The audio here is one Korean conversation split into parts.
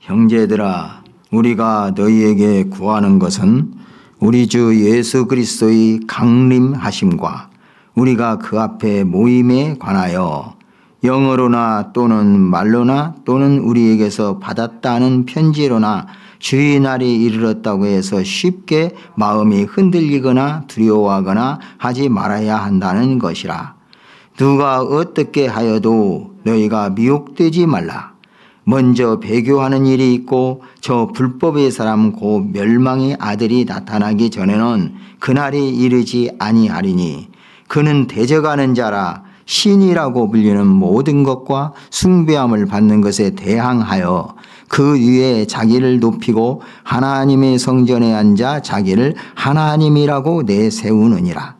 형제들아, 우리가 너희에게 구하는 것은 우리 주 예수 그리스도의 강림하심과 우리가 그 앞에 모임에 관하여 영어로나 또는 말로나 또는 우리에게서 받았다는 편지로나 주의 날이 이르렀다고 해서 쉽게 마음이 흔들리거나 두려워하거나 하지 말아야 한다는 것이라. 누가 어떻게 하여도 너희가 미혹되지 말라. 먼저 배교하는 일이 있고 저 불법의 사람 곧 멸망의 아들이 나타나기 전에는 그날이 이르지 아니하리니 그는 대적하는 자라. 신이라고 불리는 모든 것과 숭배함을 받는 것에 대항하여 그 위에 자기를 높이고 하나님의 성전에 앉아 자기를 하나님이라고 내세우느니라.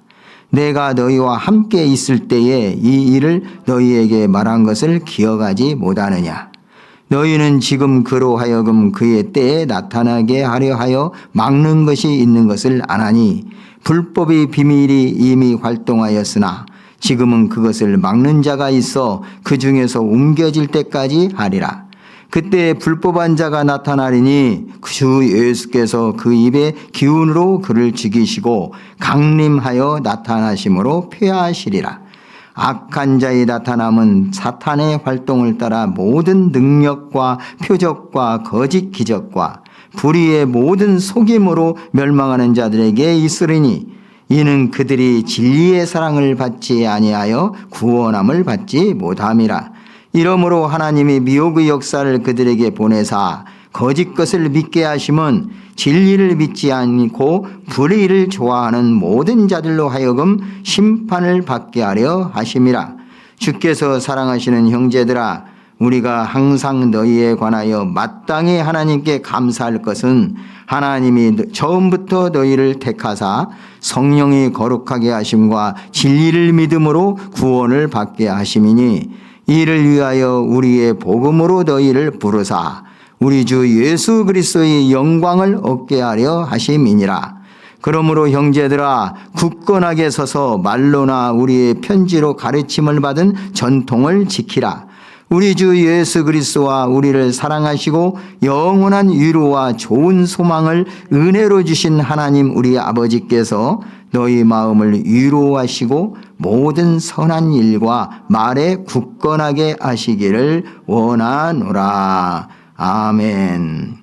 내가 너희와 함께 있을 때에 이 일을 너희에게 말한 것을 기억하지 못하느냐. 너희는 지금 그로 하여금 그의 때에 나타나게 하려 하여 막는 것이 있는 것을 아나니 불법의 비밀이 이미 활동하였으나 지금은 그것을 막는 자가 있어 그 중에서 옮겨질 때까지 하리라. 그때 불법한 자가 나타나리니 주 예수께서 그 입의 기운으로 그를 죽이시고 강림하여 나타나심으로 폐하시리라. 악한 자의 나타남은 사탄의 활동을 따라 모든 능력과 표적과 거짓 기적과 불의의 모든 속임으로 멸망하는 자들에게 있으리니 이는 그들이 진리의 사랑을 받지 아니하여 구원함을 받지 못함이라. 이러므로 하나님이 미혹의 역사를 그들에게 보내사 거짓 것을 믿게 하심은 진리를 믿지 않고 불의를 좋아하는 모든 자들로 하여금 심판을 받게 하려 하심이라. 주께서 사랑하시는 형제들아, 우리가 항상 너희에 관하여 마땅히 하나님께 감사할 것은 하나님이 처음부터 너희를 택하사 성령이 거룩하게 하심과 진리를 믿음으로 구원을 받게 하심이니 이를 위하여 우리의 복음으로 너희를 부르사 우리 주 예수 그리스도의 영광을 얻게 하려 하심이니라. 그러므로 형제들아, 굳건하게 서서 말로나 우리의 편지로 가르침을 받은 전통을 지키라. 우리 주 예수 그리스도와 우리를 사랑하시고 영원한 위로와 좋은 소망을 은혜로 주신 하나님 우리 아버지께서 너희 마음을 위로하시고 모든 선한 일과 말에 굳건하게 하시기를 원하노라. 아멘.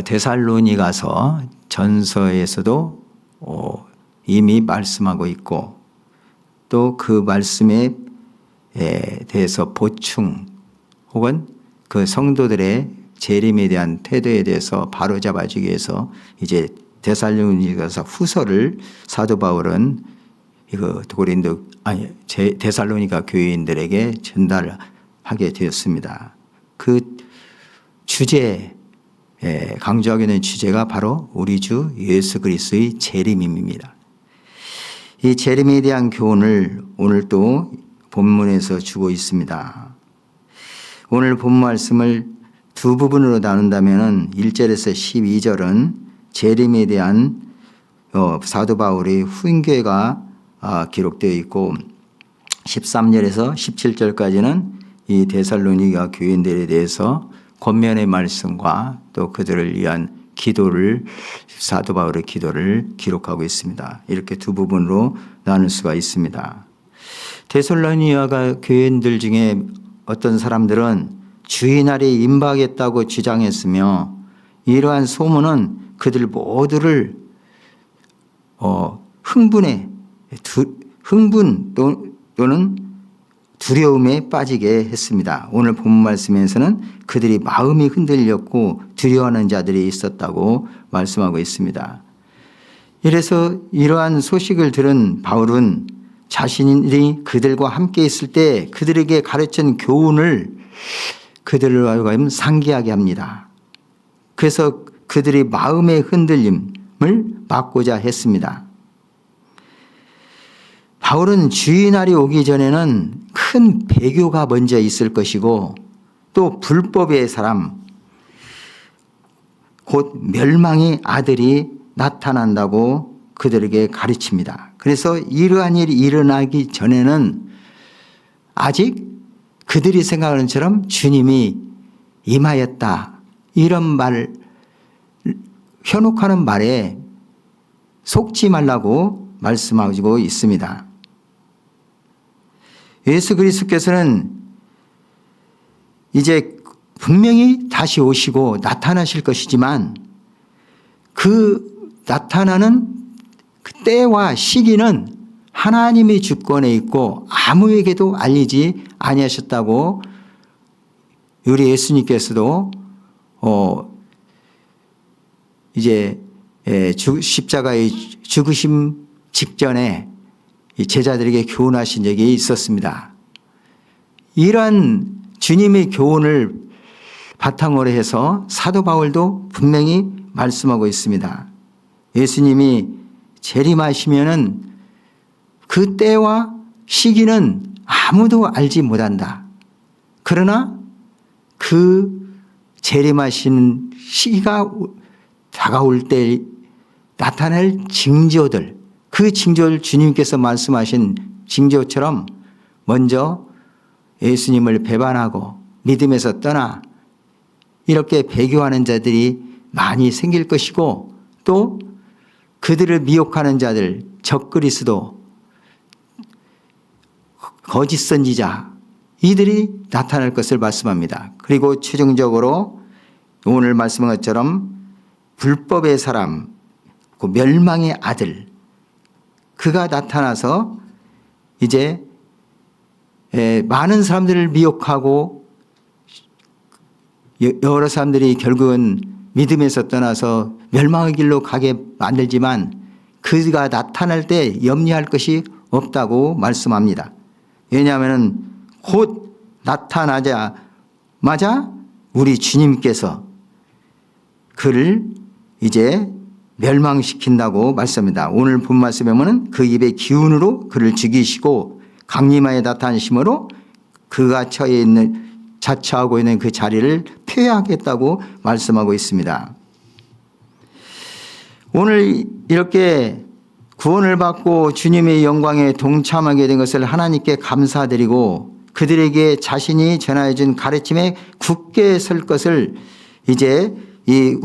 데살로니가서 전서에서도 이미 말씀하고 있고 또 그 말씀에 대해서 보충 혹은 그 성도들의 재림에 대한 태도에 대해서 바로잡아주기 위해서 이제 데살로니가서 후서를 사도 바울은 이거 데살로니가 교인들에게 전달하게 되었습니다. 그 주제, 강조하게 된 주제가 바로 우리 주 예수 그리스도의 재림입니다. 이 재림에 대한 교훈을 오늘 또 본문에서 주고 있습니다. 오늘 본 말씀을 두 부분으로 나눈다면 1절에서 12절은 재림에 대한 사도 바울의 후인교회가 기록되어 있고 13절에서 17절까지는 이 데살로니가 교인들에 대해서 권면의 말씀과 또 그들을 위한 기도를 사도 바울의 기도를 기록하고 있습니다. 이렇게 두 부분으로 나눌 수가 있습니다. 데살로니가 교인들 중에 어떤 사람들은 주의 날이 임박했다고 주장했으며 이러한 소문은 그들 모두를 흥분 또는 두려움에 빠지게 했습니다. 오늘 본 말씀에서는 그들이 마음이 흔들렸고 두려워하는 자들이 있었다고 말씀하고 있습니다. 이래서 이러한 소식을 들은 바울은 자신이 그들과 함께 있을 때 그들에게 가르친 교훈을 그들을 하여금 상기하게 합니다. 그래서 그들이 마음의 흔들림을 막고자 했습니다. 바울은 주의 날이 오기 전에는 큰 배교가 먼저 있을 것이고 또 불법의 사람, 곧 멸망의 아들이 나타난다고 그들에게 가르칩니다. 그래서 이러한 일이 일어나기 전에는 아직 그들이 생각하는 것처럼 주님이 임하였다. 이런 말, 현혹하는 말에 속지 말라고 말씀하고 있습니다. 예수 그리스도께서는 이제 분명히 다시 오시고 나타나실 것이지만 그 나타나는 그 때와 시기는 하나님의 주권에 있고 아무에게도 알리지 아니하셨다고 우리 예수님께서도 이제 십자가의 죽으심 직전에 제자들에게 교훈하신 적이 있었습니다. 이러한 주님의 교훈을 바탕으로 해서 사도 바울도 분명히 말씀하고 있습니다. 예수님이 재림하시면은 그 때와 시기는 아무도 알지 못한다. 그러나 그 재림하시는 시기가 다가올 때 나타날 징조들, 그 징조를 주님께서 말씀하신 징조처럼 먼저 예수님을 배반하고 믿음에서 떠나 이렇게 배교하는 자들이 많이 생길 것이고 또 그들을 미혹하는 자들, 적그리스도, 거짓 선지자 이들이 나타날 것을 말씀합니다. 그리고 최종적으로 오늘 말씀한 것처럼 불법의 사람, 그 멸망의 아들 그가 나타나서 이제 많은 사람들을 미혹하고 여러 사람들이 결국은 믿음에서 떠나서 멸망의 길로 가게 만들지만 그가 나타날 때 염려할 것이 없다고 말씀합니다. 왜냐하면 곧 나타나자마자 우리 주님께서 그를 이제 멸망시킨다고 말씀합니다. 오늘 본 말씀에 보면 그 입의 기운으로 그를 죽이시고 강림하에 나타나심으로 그가 자처하고 있는 그 자리를 폐하겠다고 말씀하고 있습니다. 오늘 이렇게 구원을 받고 주님의 영광에 동참하게 된 것을 하나님께 감사드리고 그들에게 자신이 전하여 준 가르침에 굳게 설 것을 이제 이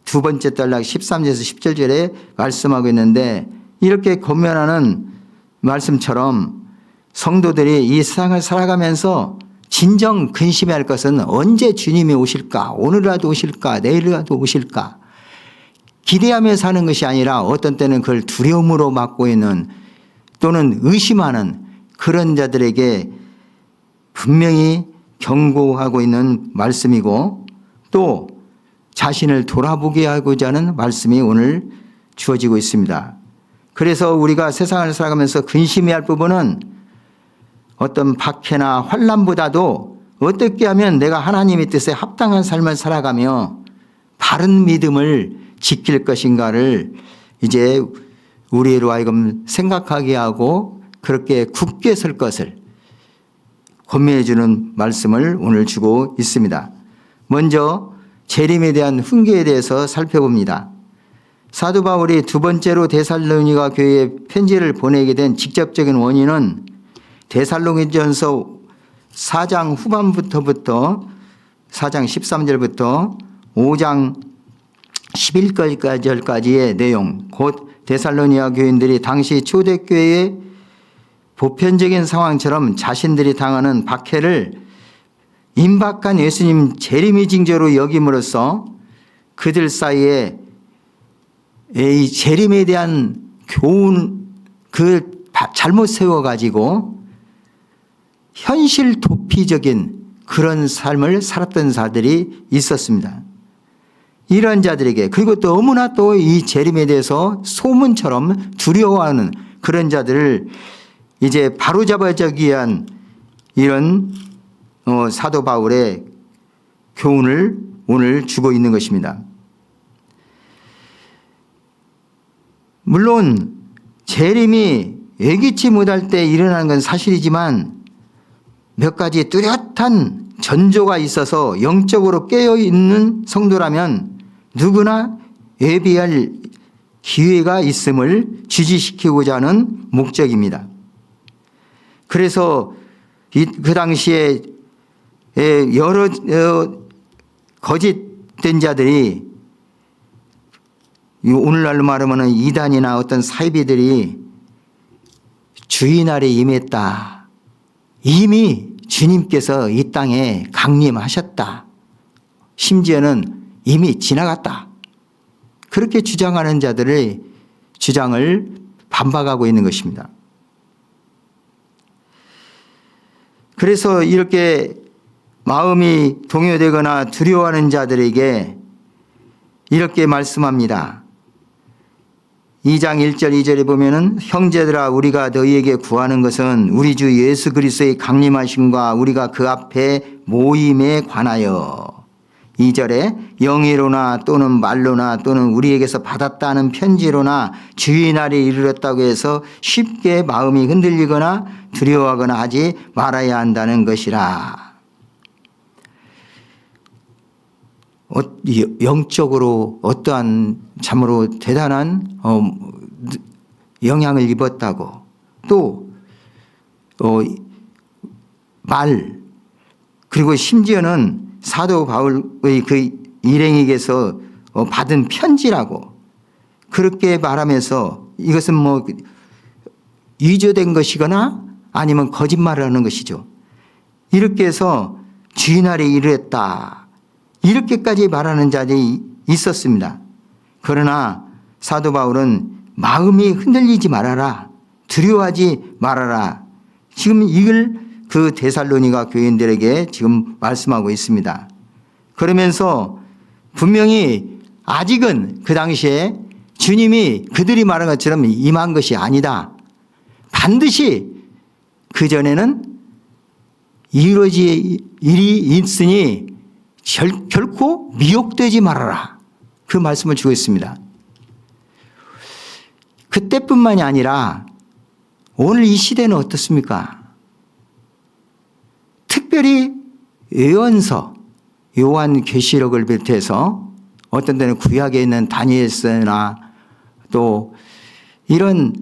두 번째 단락 13절에서 17절에 말씀하고 있는데 이렇게 권면하는 말씀처럼 성도들이 이 세상을 살아가면서 진정 근심해야 할 것은 언제 주님이 오실까? 오늘이라도 오실까? 내일이라도 오실까? 기대하며 사는 것이 아니라 어떤 때는 그걸 두려움으로 맞고 있는 또는 의심하는 그런 자들에게 분명히 경고하고 있는 말씀이고 또 자신을 돌아보게 하고자 하는 말씀이 오늘 주어지고 있습니다. 그래서 우리가 세상을 살아가면서 근심해야 할 부분은 어떤 박해나 환난보다도 어떻게 하면 내가 하나님의 뜻에 합당한 삶을 살아가며 바른 믿음을 지킬 것인가를 이제 우리로 하여금 생각하게 하고 그렇게 굳게 설 것을 권면해 주는 말씀을 오늘 주고 있습니다. 먼저 재림에 대한 훈계에 대해서 살펴봅니다. 사도 바울이 두 번째로 데살로니가 교회에 편지를 보내게 된 직접적인 원인은 데살로니전서 4장 후반부터 4장 13절부터 5장 11절까지의 내용, 곧 데살로니가 교인들이 당시 초대교회의 보편적인 상황처럼 자신들이 당하는 박해를 임박한 예수님 재림의 징조로 여김으로써 그들 사이에 이 재림에 대한 교훈 그 잘못 세워가지고 현실 도피적인 그런 삶을 살았던 자들이 있었습니다. 이런 자들에게 그리고 또 너무나 또 이 재림에 대해서 소문처럼 두려워하는 그런 자들을 이제 바로잡아주기 위한 이런 사도 바울의 교훈을 오늘 주고 있는 것입니다. 물론 재림이 예기치 못할 때 일어나는 건 사실이지만 몇 가지 뚜렷한 전조가 있어서 영적으로 깨어있는 성도라면 누구나 예비할 기회가 있음을 지지시키고자 하는 목적입니다. 그래서 그 당시에 여러 거짓된 자들이 오늘날로 말하면 이단이나 어떤 사이비들이 주의 날에 임했다. 이미 주님께서 이 땅에 강림하셨다. 심지어는 이미 지나갔다. 그렇게 주장하는 자들의 주장을 반박하고 있는 것입니다. 그래서 이렇게 마음이 동요되거나 두려워하는 자들에게 이렇게 말씀합니다. 2장 1절 2절에 보면은 형제들아 우리가 너희에게 구하는 것은 우리 주 예수 그리스도의 강림하심과 우리가 그 앞에 모임에 관하여 2절에 영이로나 또는 말로나 또는 우리에게서 받았다는 편지로나 주의 날에 이르렀다고 해서 쉽게 마음이 흔들리거나 두려워하거나 하지 말아야 한다는 것이라. 영적으로 어떠한 참으로 대단한 영향을 입었다고 또 말 그리고 심지어는 사도 바울의 그 일행에게서 받은 편지라고 그렇게 말하면서 이것은 뭐 위조된 것이거나 아니면 거짓말을 하는 것이죠. 이렇게 해서 주의 날에 이르렀다. 이렇게까지 말하는 자들이 있었습니다. 그러나 사도 바울은 마음이 흔들리지 말아라. 두려워하지 말아라. 지금 이걸 그 데살로니가 교인들에게 지금 말씀하고 있습니다. 그러면서 분명히 아직은 그 당시에 주님이 그들이 말한 것처럼 임한 것이 아니다. 반드시 그전에는 이루어질 일이 있으니 결코 미혹되지 말아라. 그 말씀을 주고 있습니다. 그때뿐만이 아니라 오늘 이 시대는 어떻습니까? 특별히 예언서, 요한계시록을 비롯해서 어떤 데는 구약에 있는 다니엘서나 또 이런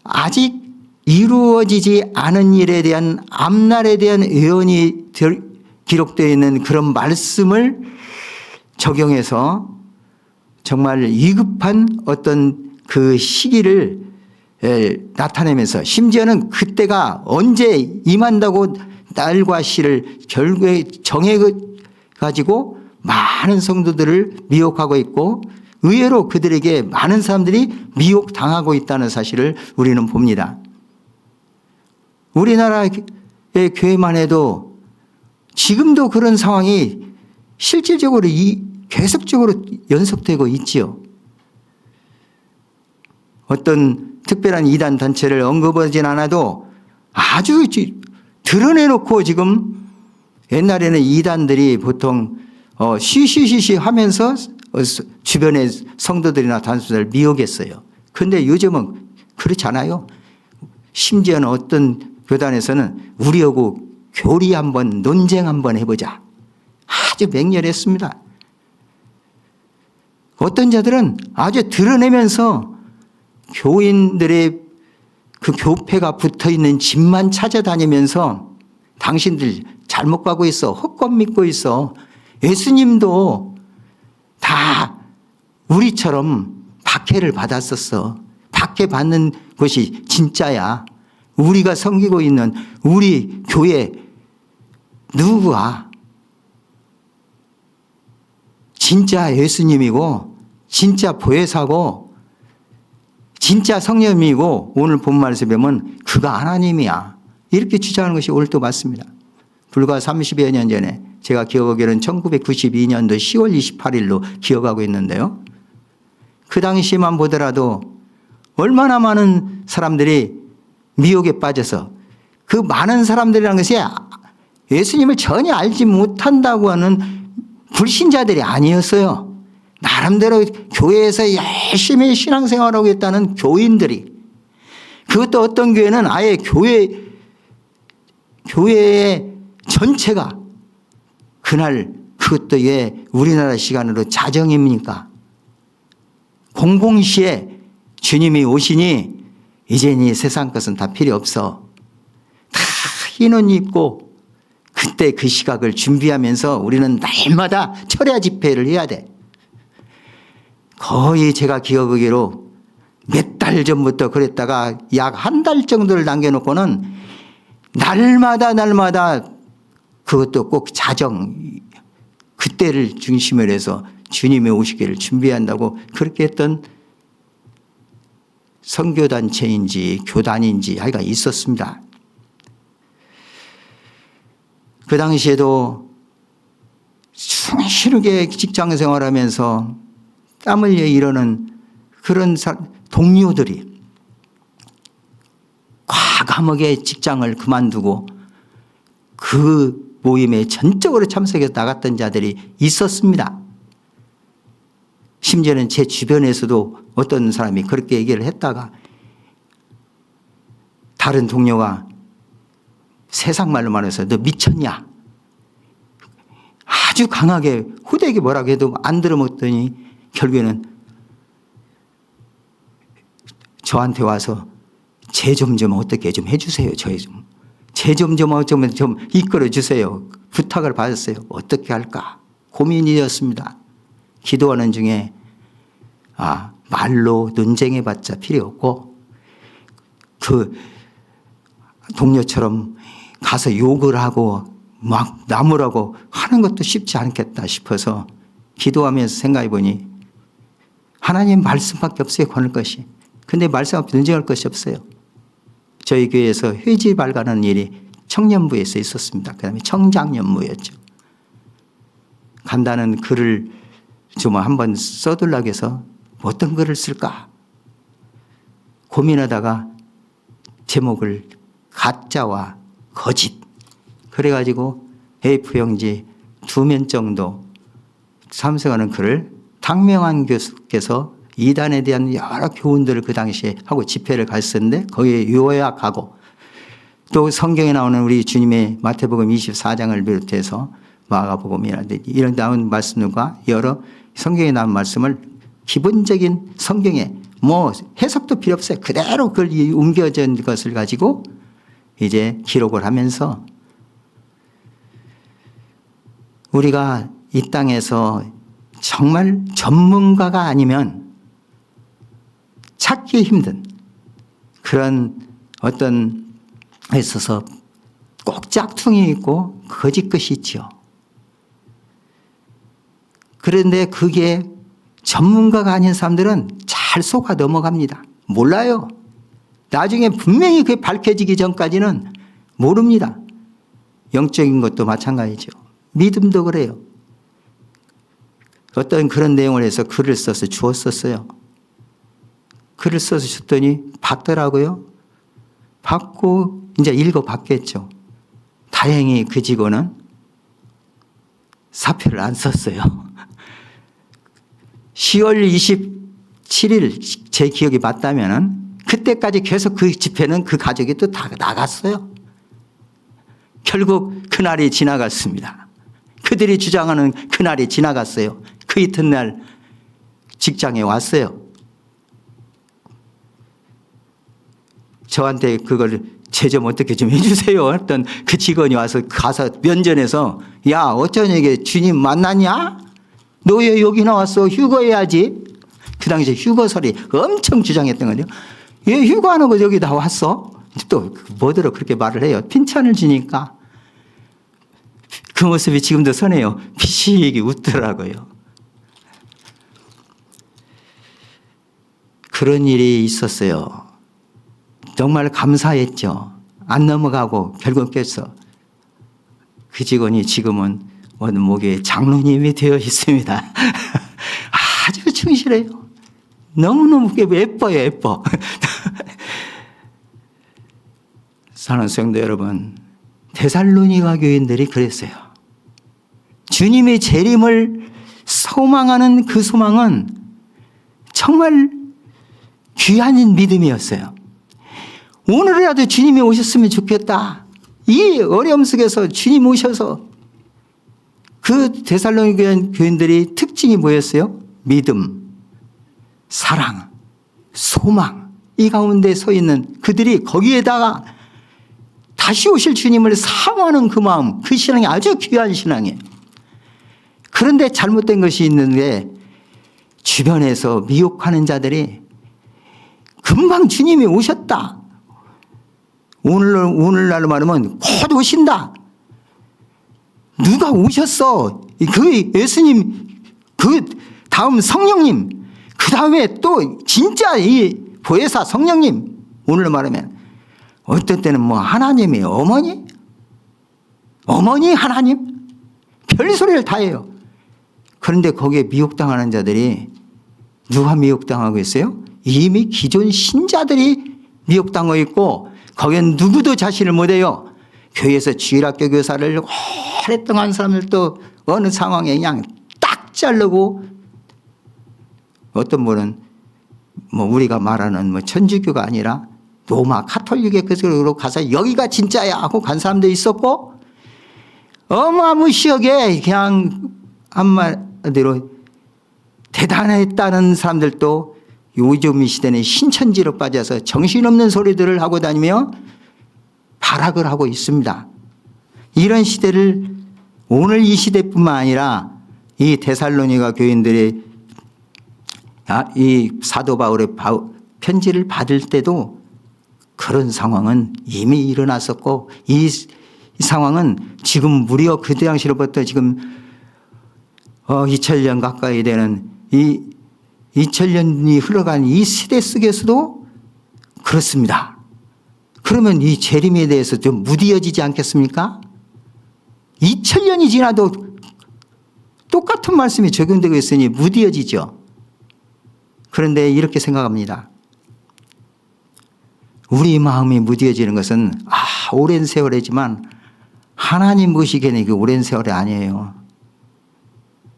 아직 이루어지지 않은 일에 대한 앞날에 대한 예언이 기록되어 있는 그런 말씀을 적용해서 정말 위급한 어떤 그 시기를 나타내면서 심지어는 그때가 언제 임한다고 날과 시를 결국에 정해가지고 많은 성도들을 미혹하고 있고 의외로 그들에게 많은 사람들이 미혹당하고 있다는 사실을 우리는 봅니다. 우리나라의 교회만 해도 지금도 그런 상황이 실질적으로 계속적으로 연속되고 있지요. 어떤 특별한 이단 단체를 언급하진 않아도 아주 드러내놓고 지금 옛날에는 이단들이 보통 쉬쉬쉬쉬 하면서 주변의 성도들이나 단수들을 미혹했어요. 그런데 요즘은 그렇지 않아요. 심지어는 어떤 교단에서는 우리하고 교리 한번 논쟁 한번 해보자. 아주 맹렬했습니다. 어떤 자들은 아주 드러내면서 교인들의 그 교패가 붙어있는 집만 찾아다니면서 당신들 잘못 가고 있어. 헛것 믿고 있어. 예수님도 다 우리처럼 박해를 받았었어. 박해받는 것이 진짜야. 우리가 섬기고 있는 우리 교회 누구가 진짜 예수님이고 진짜 보혜사고 진짜 성령님이고 오늘 본 말에서 보면 그가 하나님이야. 이렇게 주장하는 것이 옳도 맞습니다. 불과 30여 년 전에 제가 기억하기로는 1992년도 10월 28일로 기억하고 있는데요. 그 당시만 보더라도 얼마나 많은 사람들이 미혹에 빠져서 그 많은 사람들이라는 것이 예수님을 전혀 알지 못한다고 하는 불신자들이 아니었어요. 나름대로 교회에서 열심히 신앙생활하고 있다는 교인들이 그것도 어떤 교회는 아예 교회의 전체가 그날 그것도 왜 우리나라 시간으로 자정입니까? 공공시에 주님이 오시니 이제는 이 세상 것은 다 필요 없어. 다 흰 옷 입고 그때 그 시각을 준비하면서 우리는 날마다 철야 집회를 해야 돼. 거의 제가 기억하기로 몇 달 전부터 그랬다가 약 한 달 정도를 남겨놓고는 날마다 그것도 꼭 그때를 중심으로 해서 주님의 오시기를 준비한다고 그렇게 했던 선교단체인지 교단인지 하여간 있었습니다. 그 당시에도 충실하게 직장 생활하면서 땀 흘려 이러는 그런 동료들이 과감하게 직장을 그만두고 그 모임에 전적으로 참석해서 나갔던 자들이 있었습니다. 심지어는 제 주변에서도 어떤 사람이 그렇게 얘기를 했다가 다른 동료가 세상 말로 말해서 너 미쳤냐? 아주 강하게 후대에게 뭐라고 해도 안 들어먹더니 결국에는 저한테 와서 제 좀 어떻게 좀 해주세요. 제 좀 이끌어 주세요. 부탁을 받았어요. 어떻게 할까? 고민이었습니다. 기도하는 중에 말로 논쟁해봤자 필요 없고 그 동료처럼 가서 욕을 하고 막 나무라고 하는 것도 쉽지 않겠다 싶어서 기도하면서 생각해 보니 하나님 말씀밖에 없어요. 권할 것이. 근데 말씀 앞에 논쟁할 것이 없어요. 저희 교회에서 회지 발간하는 일이 청년부에서 있었습니다. 그 다음에 청장년부였죠. 간단한 글을 좀 한번 써두려고 해서 어떤 글을 쓸까 고민하다가 제목을 가짜와 거짓 그래가지고 A4용지 2면 정도 참석하는 글을 당명환 교수께서 이단에 대한 여러 교훈들을 그 당시에 하고 집회를 갔었는데 거기에 요약하고 또 성경에 나오는 우리 주님의 마태복음 24장을 비롯해서 마가복음이라든지 이런 나온 말씀과 여러 성경에 나온 말씀을 기본적인 성경에 뭐 해석도 필요 없어요. 그대로 그걸 옮겨진 것을 가지고 이제 기록을 하면서 우리가 이 땅에서 정말 전문가가 아니면 찾기 힘든 그런 어떤 에 있어서 꼭 짝퉁이 있고 거짓 것이 있죠. 그런데 그게 전문가가 아닌 사람들은 잘 속아 넘어갑니다. 몰라요. 나중에 분명히 그게 밝혀지기 전까지는 모릅니다. 영적인 것도 마찬가지죠. 믿음도 그래요. 어떤 그런 내용을 해서 글을 써서 주었었어요. 글을 써서 줬더니 받더라고요. 받고 이제 읽어봤겠죠. 다행히 그 직원은 사표를 안 썼어요. 10월 27일 제 기억이 맞다면 그때까지 계속 그 집회는 그 가족이 또 다 나갔어요. 결국 그날이 지나갔습니다. 그들이 주장하는 그날이 지나갔어요. 그 이튿날 직장에 왔어요. 저한테 그걸 제 좀 어떻게 좀 해주세요 했던 그 직원이 와서 가서 면전에서 야 어쩌냐게 주님 만났냐? 너 왜 여기 나왔어? 휴거해야지. 그 당시에 휴거설이 엄청 주장했던 거죠. 왜 휴거 안 하고 여기 다 왔어? 또 뭐더러 그렇게 말을 해요. 핀찬을 주니까 그 모습이 지금도 선해요. 피식이 웃더라고요. 그런 일이 있었어요. 정말 감사했죠. 안 넘어가고 결국 깼어. 그 직원이 지금은 어느 목에 장로님이 되어 있습니다. 아주 충실해요. 너무너무 예뻐요. 예뻐. 사랑하는 성도 여러분, 데살로니가 교인들이 그랬어요. 주님의 재림을 소망하는 그 소망은 정말 귀한 믿음이었어요. 오늘이라도 주님이 오셨으면 좋겠다. 이 어려움 속에서 주님 오셔서 그 데살로니가 교인들이 특징이 뭐였어요? 믿음, 사랑, 소망 이 가운데 서 있는 그들이 거기에다가 다 다시 오실 주님을 사모하는 그 마음, 그 신앙이 아주 귀한 신앙이에요. 그런데 잘못된 것이 있는데 주변에서 미혹하는 자들이 금방 주님이 오셨다. 오늘날로 말하면 곧 오신다. 누가 오셨어? 그 예수님, 그 다음 성령님, 그 다음에 또 진짜 이 보혜사 성령님, 오늘로 말하면 어떤 때는 뭐 하나님이 어머니 하나님 별소리를 다 해요. 그런데 거기에 미혹당하는 자들이 누가 미혹당하고 있어요? 이미 기존 신자들이 미혹당하고 있고 거기엔 누구도 자신을 못해요. 교회에서 주일학교 교사를 오랫동안 사람들도 어느 상황에 그냥 딱 자르고 어떤 분은 뭐 우리가 말하는 뭐 천주교가 아니라 로마 카톨릭의 그쪽으로 가서 여기가 진짜야 하고 간 사람도 있었고 어마무시하게 그냥 한마디로 대단했다는 사람들도 요즘 이 시대는 신천지로 빠져서 정신없는 소리들을 하고 다니며 발악을 하고 있습니다. 이런 시대를 오늘 이 시대뿐만 아니라 이 데살로니가 교인들이 이 사도 바울의 편지를 받을 때도 그런 상황은 이미 일어났었고 이 상황은 지금 무려 그 당시로부터 지금 2000년 가까이 되는 이 2000년이 흘러간 이 시대 속에서도 그렇습니다. 그러면 이 재림에 대해서 좀 무디어지지 않겠습니까? 2000년이 지나도 똑같은 말씀이 적용되고 있으니 무디어지죠. 그런데 이렇게 생각합니다. 우리 마음이 무디어지는 것은 오랜 세월이지만 하나님 보시기에는 이게 오랜 세월이 아니에요.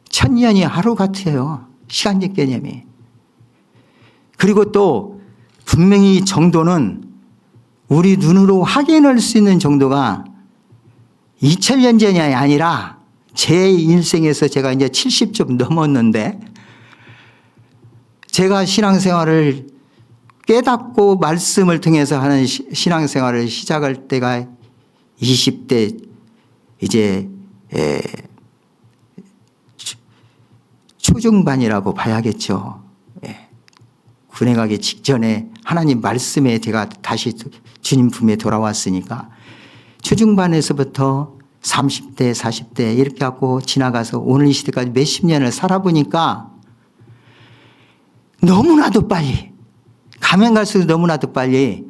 1000년이 하루 같아요. 시간적 개념이. 그리고 또 분명히 정도는 우리 눈으로 확인할 수 있는 정도가 2000년 전이 아니라 제 인생에서 제가 이제 70 좀 넘었는데 제가 신앙생활을 깨닫고 말씀을 통해서 하는 신앙생활을 시작할 때가 20대 이제 초중반이라고 봐야겠죠. 군에 가기 직전에 하나님 말씀에 제가 다시 주님 품에 돌아왔으니까 초중반에서부터 30대 40대 이렇게 하고 지나가서 오늘 이 시대까지 몇십 년을 살아보니까 너무나도 빨리 가면 갈수록 너무나도 빨리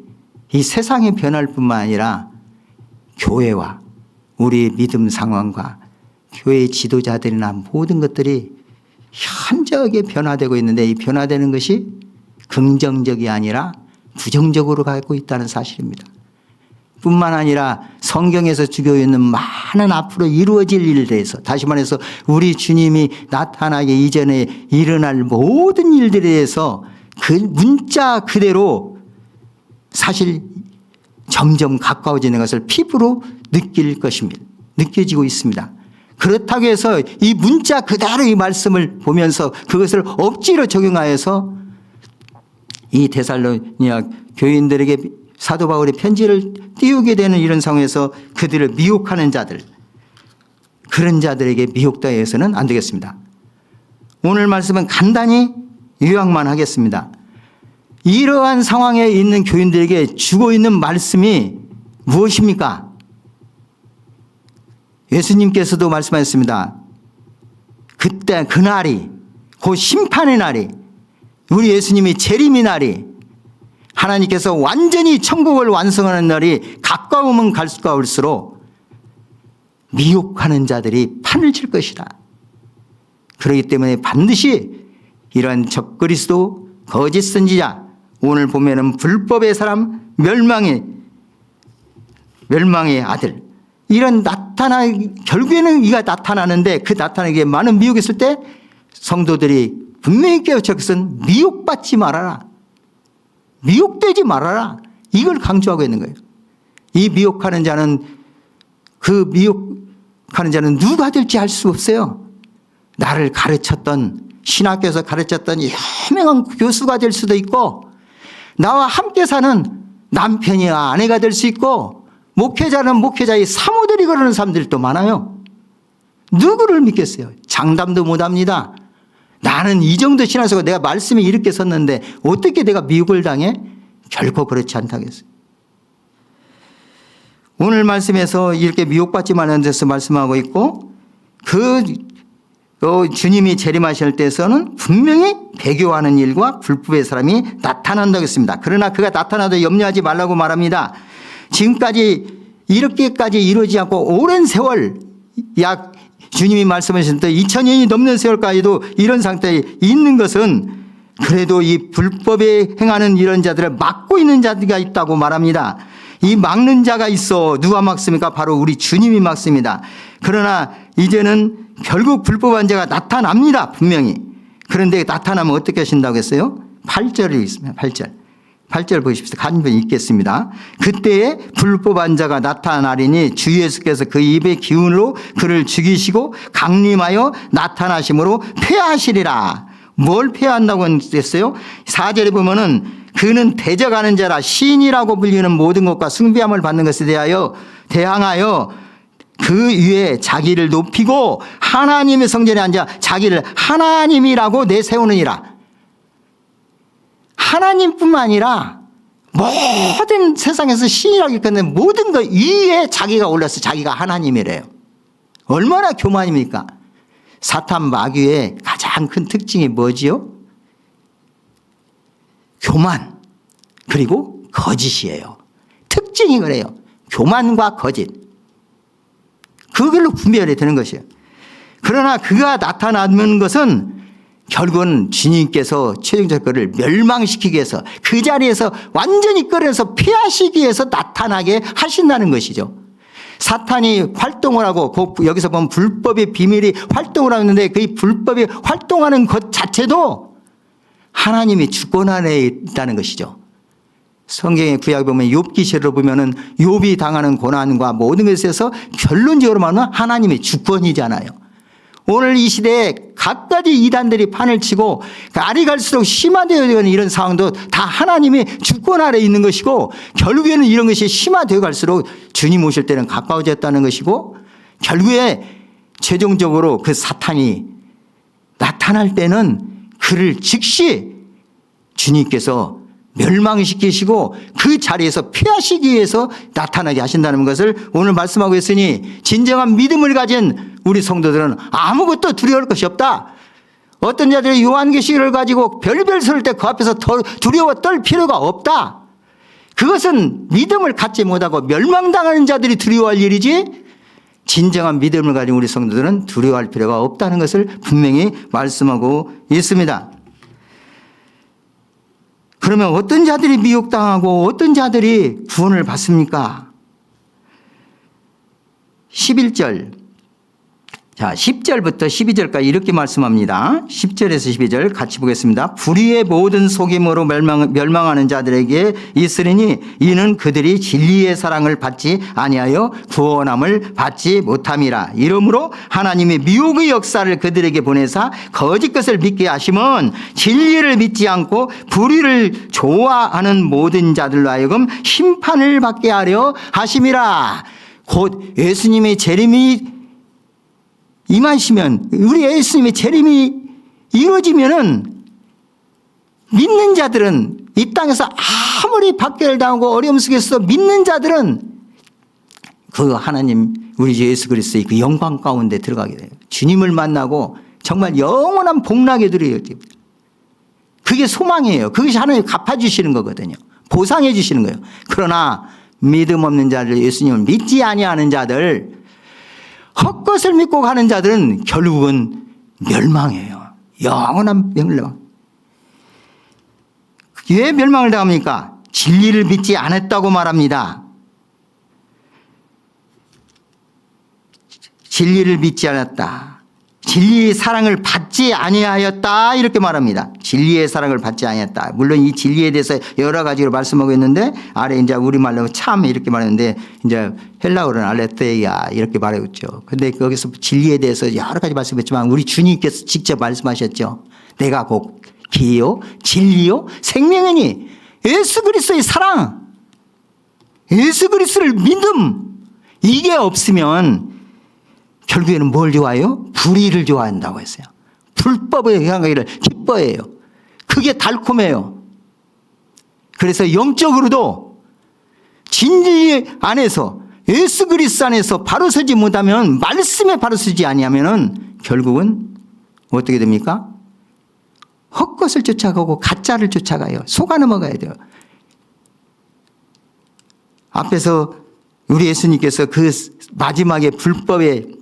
이 세상의 변할 뿐만 아니라 교회와 우리 믿음 상황과 교회 지도자들이나 모든 것들이 현저하게 변화되고 있는데 이 변화되는 것이 긍정적이 아니라 부정적으로 가고 있다는 사실입니다. 뿐만 아니라 성경에서 주고 있는 많은 앞으로 이루어질 일에 대해서 다시 말해서 우리 주님이 나타나기 이전에 일어날 모든 일들에 대해서 그 문자 그대로 사실 점점 가까워지는 것을 피부로 느낄 것입니다. 느껴지고 있습니다. 그렇다고 해서 이 문자 그대로 이 말씀을 보면서 그것을 억지로 적용하여서 이 데살로니가 교인들에게 사도 바울의 편지를 띄우게 되는 이런 상황에서 그들을 미혹하는 자들, 그런 자들에게 미혹당해서는 안 되겠습니다. 오늘 말씀은 간단히 요약만 하겠습니다. 이러한 상황에 있는 교인들에게 주고 있는 말씀이 무엇입니까? 예수님께서도 말씀하셨습니다. 그때 그날이 곧 심판의 날이 우리 예수님이 재림의 날이 하나님께서 완전히 천국을 완성하는 날이 가까우면 가까울수록 미혹하는 자들이 판을 칠 것이다. 그렇기 때문에 반드시 이러한 적그리스도 거짓 선지자 오늘 보면은 불법의 사람 멸망의 아들 이런 결국에는 이가 나타나는데 그 나타나기에 많은 미혹이 있을 때 성도들이 분명히 깨우쳐 그것은 미혹받지 말아라. 미혹되지 말아라. 이걸 강조하고 있는 거예요. 이 미혹하는 자는 누가 될지 알 수 없어요. 나를 가르쳤던 신학교에서 가르쳤던 유명한 교수가 될 수도 있고 나와 함께 사는 남편이나 아내가 될 수 있고 목회자는 목회자의 사모들이 그러는 사람들이 또 많아요. 누구를 믿겠어요? 장담도 못합니다. 나는 이 정도 신앙생활 내가 말씀에 이렇게 섰는데 어떻게 내가 미혹을 당해? 결코 그렇지 않다겠어요. 오늘 말씀에서 이렇게 미혹받지 말라는 데서 말씀하고 있고 주님이 재림하실 때에서는 분명히 배교하는 일과 불법의 사람이 나타난다고 했습니다. 그러나 그가 나타나도 염려하지 말라고 말합니다. 지금까지 이렇게까지 이루어지지 않고 오랜 세월 약 주님이 말씀하신 때 2000년이 넘는 세월까지도 이런 상태에 있는 것은 그래도 이 불법에 행하는 이런 자들을 막고 있는 자가 있다고 말합니다. 이 막는 자가 있어. 누가 막습니까? 바로 우리 주님이 막습니다. 그러나 이제는 결국 불법한 자가 나타납니다. 분명히. 그런데 나타나면 어떻게 하신다고 했어요? 8절이 있습니다. 8절 보십시오. 간편히 읽겠습니다. 그때에 불법한 자가 나타나리니 주 예수께서 그 입의 기운으로 그를 죽이시고 강림하여 나타나심으로 폐하시리라. 뭘 폐한다고 했어요? 4절에 보면은 그는 대적하는 자라 시인이라고 불리는 모든 것과 숭배함을 받는 것에 대항하여 그 위에 자기를 높이고 하나님의 성전에 앉아 자기를 하나님이라고 내세우느니라. 하나님뿐만 아니라 모든 세상에서 신이라고 일컫는 모든 것 위에 자기가 올라서 자기가 하나님이래요. 얼마나 교만입니까? 사탄 마귀의 가장 큰 특징이 뭐지요? 교만 그리고 거짓이에요. 특징이 그래요. 교만과 거짓. 그걸로 분별이 되는 것이에요. 그러나 그가 나타나는 것은 결국은 주님께서 최종적 그를 멸망시키기 위해서 그 자리에서 완전히 끌어내서 피하시기 위해서 나타나게 하신다는 것이죠. 사탄이 활동을 하고 여기서 보면 불법의 비밀이 활동을 하는데 그 불법이 활동하는 것 자체도 하나님이 주권 안에 있다는 것이죠. 성경의 구약에 보면 욥기시를 보면은 욥이 당하는 고난과 모든 것에서 결론적으로 말하면 하나님의 주권이잖아요. 오늘 이 시대에 갖가지 이단들이 판을 치고 알이 갈수록 심화되어 가는 이런 상황도 다 하나님의 주권 아래 있는 것이고 결국에는 이런 것이 심화되어 갈수록 주님 오실 때는 가까워졌다는 것이고 결국에 최종적으로 그 사탄이 나타날 때는 그를 즉시 주님께서 멸망시키시고 그 자리에서 피하시기 위해서 나타나게 하신다는 것을 오늘 말씀하고 있으니 진정한 믿음을 가진 우리 성도들은 아무것도 두려울 것이 없다. 어떤 자들이 요한계시를 가지고 별별 소리를 때 그 앞에서 두려워 떨 필요가 없다. 그것은 믿음을 갖지 못하고 멸망당하는 자들이 두려워할 일이지 진정한 믿음을 가진 우리 성도들은 두려워할 필요가 없다는 것을 분명히 말씀하고 있습니다. 그러면 어떤 자들이 미혹당하고 어떤 자들이 구원을 받습니까? 11절. 자, 10절부터 12절까지 이렇게 말씀합니다. 10절에서 12절 같이 보겠습니다. 불의의 모든 속임으로 멸망하는 자들에게 있으리니 이는 그들이 진리의 사랑을 받지 아니하여 구원함을 받지 못함이라. 이러므로 하나님의 미혹의 역사를 그들에게 보내사 거짓 것을 믿게 하심은 진리를 믿지 않고 불의를 좋아하는 모든 자들로 하여금 심판을 받게 하려 하심이라. 곧 예수님의 재림이 임하시면 우리 예수님의 재림이 이루어지면은 믿는 자들은 이 땅에서 아무리 박해를 당하고 어려움 속에서 믿는 자들은 그 하나님 우리 주 예수 그리스도의 그 영광 가운데 들어가게 돼요. 주님을 만나고 정말 영원한 복락에 들어요. 그게 소망이에요. 그것이 하나님 갚아주시는 거거든요. 보상해 주시는 거예요. 그러나 믿음 없는 자들, 예수님을 믿지 아니하는 자들, 헛것을 믿고 가는 자들은 결국은 멸망해요. 영원한 멸망. 왜 멸망을 당합니까? 진리를 믿지 않았다고 말합니다. 진리를 믿지 않았다. 진리의 사랑을 받지 아니하였다 이렇게 말합니다. 진리의 사랑을 받지 아니했다. 물론 이 진리에 대해서 여러 가지로 말씀하고 있는데 아래 이제 우리말로 참 이렇게 말하는데 이제 헬라어로는 알레테이아 이렇게 말하고 있죠. 근데 거기서 진리에 대해서 여러 가지 말씀했지만 우리 주님께서 직접 말씀하셨죠. 내가 곧 길이요 진리요 생명이니 예수 그리스도의 사랑. 예수 그리스도를 믿음, 이게 없으면 결국에는 뭘 좋아해요? 불의를 좋아한다고 했어요. 불법에 행하기를 기뻐해요. 그게 달콤해요. 그래서 영적으로도 진리 안에서 예수 그리스도 안에서 바로 서지 못하면, 말씀에 바로 서지 아니하면은 결국은 어떻게 됩니까? 헛것을 쫓아가고 가짜를 쫓아가요. 속아 넘어가야 돼요. 앞에서 우리 예수님께서 그 마지막에 불법을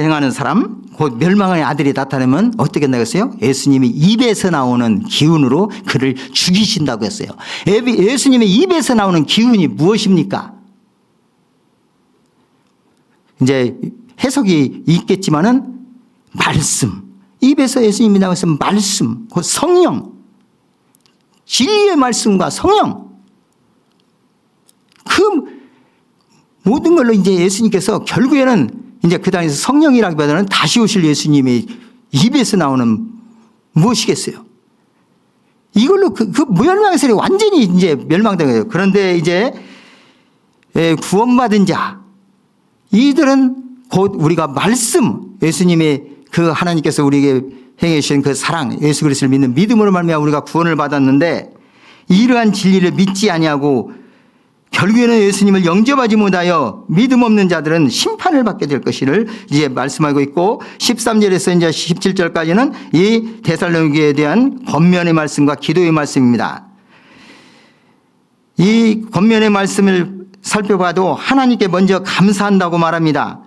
행하는 사람, 곧 멸망의 아들이 나타나면 어떻게 나겠어요? 예수님이 입에서 나오는 기운으로 그를 죽이신다고 했어요. 예수님의 입에서 나오는 기운이 무엇입니까? 이제 해석이 있겠지만은 말씀. 입에서 예수님이 나와서 말씀, 곧 성령. 진리의 말씀과 성령. 그 모든 걸로 이제 예수님께서 결국에는 이제 그 당시에서 성령이라기보다는 다시 오실 예수님의 입에서 나오는 무엇이겠어요? 이걸로 그 멸망의 세력이 완전히 이제 멸망된 거예요. 그런데 이제 구원받은 자, 이들은 곧 우리가 말씀, 예수님의 그 하나님께서 우리에게 행해 주신 그 사랑, 예수 그리스도를 믿는 믿음으로 말미암아 우리가 구원을 받았는데, 이러한 진리를 믿지 아니하고 결국에는 예수님을 영접하지 못하여 믿음 없는 자들은 심판을 받게 될 것을 이제 말씀하고 있고, 13절에서 이제 17절까지는 이 데살로니가에 대한 권면의 말씀과 기도의 말씀입니다. 이 권면의 말씀을 살펴봐도 하나님께 먼저 감사한다고 말합니다.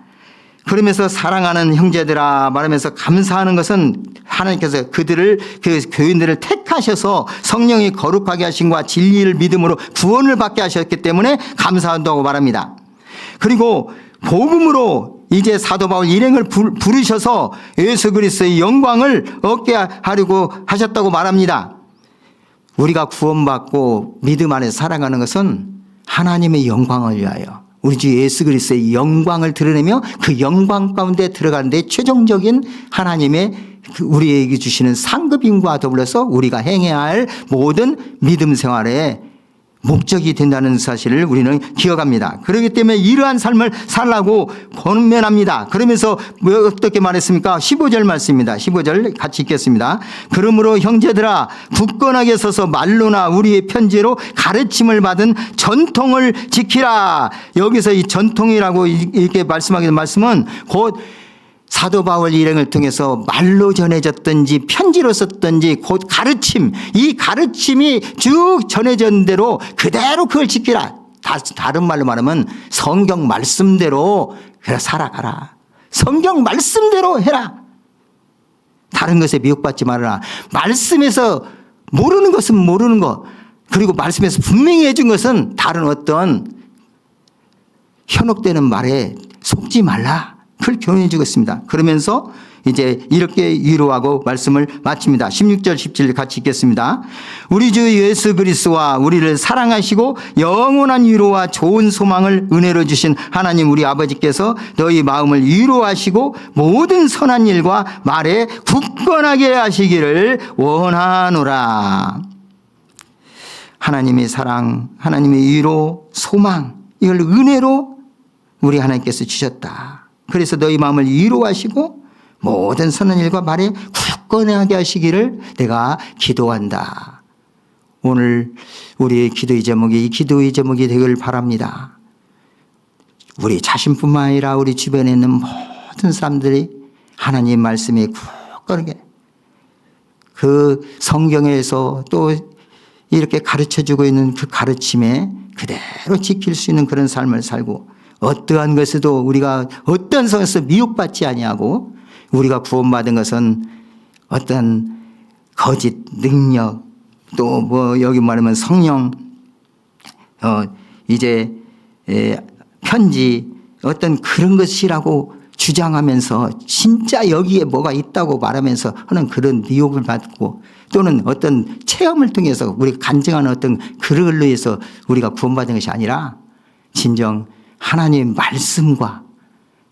그러면서 사랑하는 형제들아 말하면서 감사하는 것은 하나님께서 그들을, 그 교인들을 택하셔서 성령이 거룩하게 하신과 진리를 믿음으로 구원을 받게 하셨기 때문에 감사한다고 말합니다. 그리고 복음으로 이제 사도 바울 일행을 부르셔서 예수 그리스도의 영광을 얻게 하려고 하셨다고 말합니다. 우리가 구원받고 믿음 안에 살아가는 것은 하나님의 영광을 위하여, 우리 주 예수 그리스도의 영광을 드러내며 그 영광 가운데 들어가는데 최종적인 하나님의 우리에게 주시는 상급임과 더불어서 우리가 행해야 할 모든 믿음 생활의 목적이 된다는 사실을 우리는 기억합니다. 그렇기 때문에 이러한 삶을 살라고 권면합니다. 그러면서 어떻게 말했습니까? 15절 말씀입니다. 15절 같이 읽겠습니다. 그러므로 형제들아 굳건하게 서서 말로나 우리의 편지로 가르침을 받은 전통을 지키라. 여기서 이 전통이라고 이렇게 말씀하게 된 말씀은 곧 사도 바울 일행을 통해서 말로 전해졌든지 편지로 썼든지 곧 가르침, 이 가르침이 쭉 전해진 대로 그대로 그걸 지키라. 다른 말로 말하면 성경 말씀대로 살아가라. 성경 말씀대로 해라. 다른 것에 미혹받지 말아라. 말씀에서 모르는 것은 모르는 것, 그리고 말씀에서 분명히 해준 것은 다른 어떤 현혹되는 말에 속지 말라. 그걸 교훈해 주겠습니다. 그러면서 이제 이렇게 위로하고 말씀을 마칩니다. 16절 17절 같이 읽겠습니다. 우리 주 예수 그리스도와 우리를 사랑하시고 영원한 위로와 좋은 소망을 은혜로 주신 하나님 우리 아버지께서 너희 마음을 위로하시고 모든 선한 일과 말에 굳건하게 하시기를 원하노라. 하나님의 사랑, 하나님의 위로, 소망, 이걸 은혜로 우리 하나님께서 주셨다. 그래서 너희 마음을 위로하시고 모든 선한 일과 말에 굳건하게 하시기를 내가 기도한다. 오늘 우리의 기도의 제목이 이 기도의 제목이 되기를 바랍니다. 우리 자신뿐만 아니라 우리 주변에 있는 모든 사람들이 하나님 말씀에 굳건하게 그 성경에서 또 이렇게 가르쳐주고 있는 그 가르침에 그대로 지킬 수 있는 그런 삶을 살고, 어떠한 것에도 우리가 어떤 성에서 미혹받지 아니하고, 우리가 구원받은 것은 어떤 거짓 능력, 또 뭐 여기 말하면 성령, 이제 편지, 어떤 그런 것이라고 주장하면서 진짜 여기에 뭐가 있다고 말하면서 하는 그런 미혹을 받고, 또는 어떤 체험을 통해서 우리가 간증하는 어떤 글을 위해서 우리가 구원받은 것이 아니라 진정 하나님의 말씀과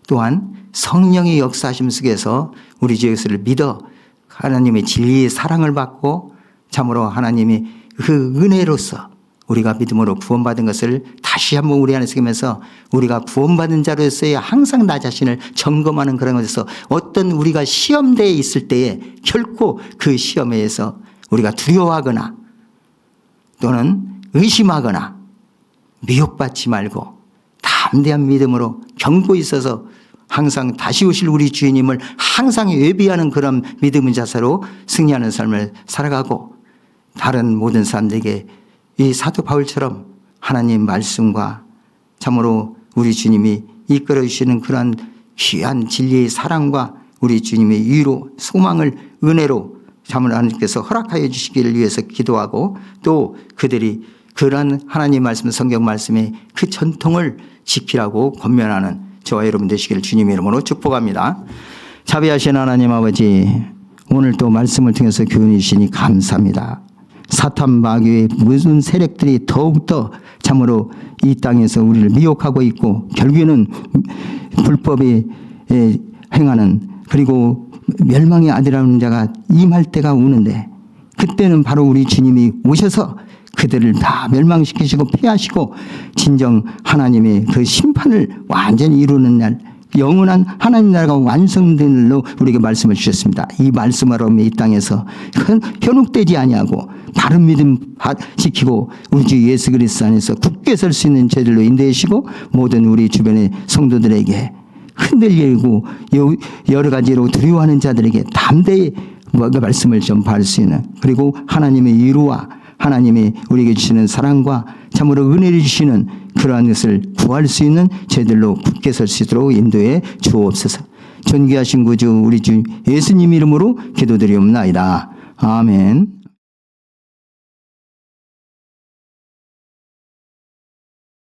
또한 성령의 역사하심 속에서 우리 주 예수를 믿어 하나님의 진리의 사랑을 받고 참으로 하나님이 그 은혜로서 우리가 믿음으로 구원받은 것을 다시 한번 우리 안에 새기면서 우리가 구원받은 자로서의 항상 나 자신을 점검하는 그런 것에서 어떤 우리가 시험대에 있을 때에 결코 그 시험에서 우리가 두려워하거나 또는 의심하거나 미혹받지 말고 담대한 믿음으로 견고히 있어서 항상 다시 오실 우리 주님을 항상 예비하는 그런 믿음의 자세로 승리하는 삶을 살아가고 다른 모든 사람들에게 이 사도 바울처럼 하나님 말씀과 참으로 우리 주님이 이끌어 주시는 그런 귀한 진리의 사랑과 우리 주님의 위로 소망을 은혜로 참으로 하나님께서 허락하여 주시기를 위해서 기도하고 또 그들이 그러한 하나님 말씀 성경 말씀의 그 전통을 지키라고 권면하는 저와 여러분 되시기를 주님의 이름으로 축복합니다. 자비하신 하나님 아버지, 오늘 또 말씀을 통해서 교훈해 주시니 감사합니다. 사탄 마귀의 무슨 세력들이 더욱더 참으로 이 땅에서 우리를 미혹하고 있고 결국에는 불법에 행하는 그리고 멸망의 아들이라는 자가 임할 때가 오는데 그때는 바로 우리 주님이 오셔서 그들을 다 멸망시키시고 피하시고 진정 하나님의 그 심판을 완전히 이루는 날 영원한 하나님 나라가 완성된 날로 우리에게 말씀을 주셨습니다. 이 말씀으로 이 땅에서 현혹되지 아니하고 바른 믿음 지키고 우리 주 예수 그리스도 안에서 굳게 설 수 있는 저희들로 인도하시고 모든 우리 주변의 성도들에게 흔들리고 여러 가지로 두려워하는 자들에게 담대히 말씀을 전파할 수 있는 그리고 하나님의 위로와 하나님이 우리에게 주시는 사랑과 참으로 은혜를 주시는 그러한 것을 구할 수 있는 저희들로 굳게 설 수 있도록 인도해 주옵소서. 존귀하신 구주 우리 주 예수님 이름으로 기도드리옵나이다. 아멘.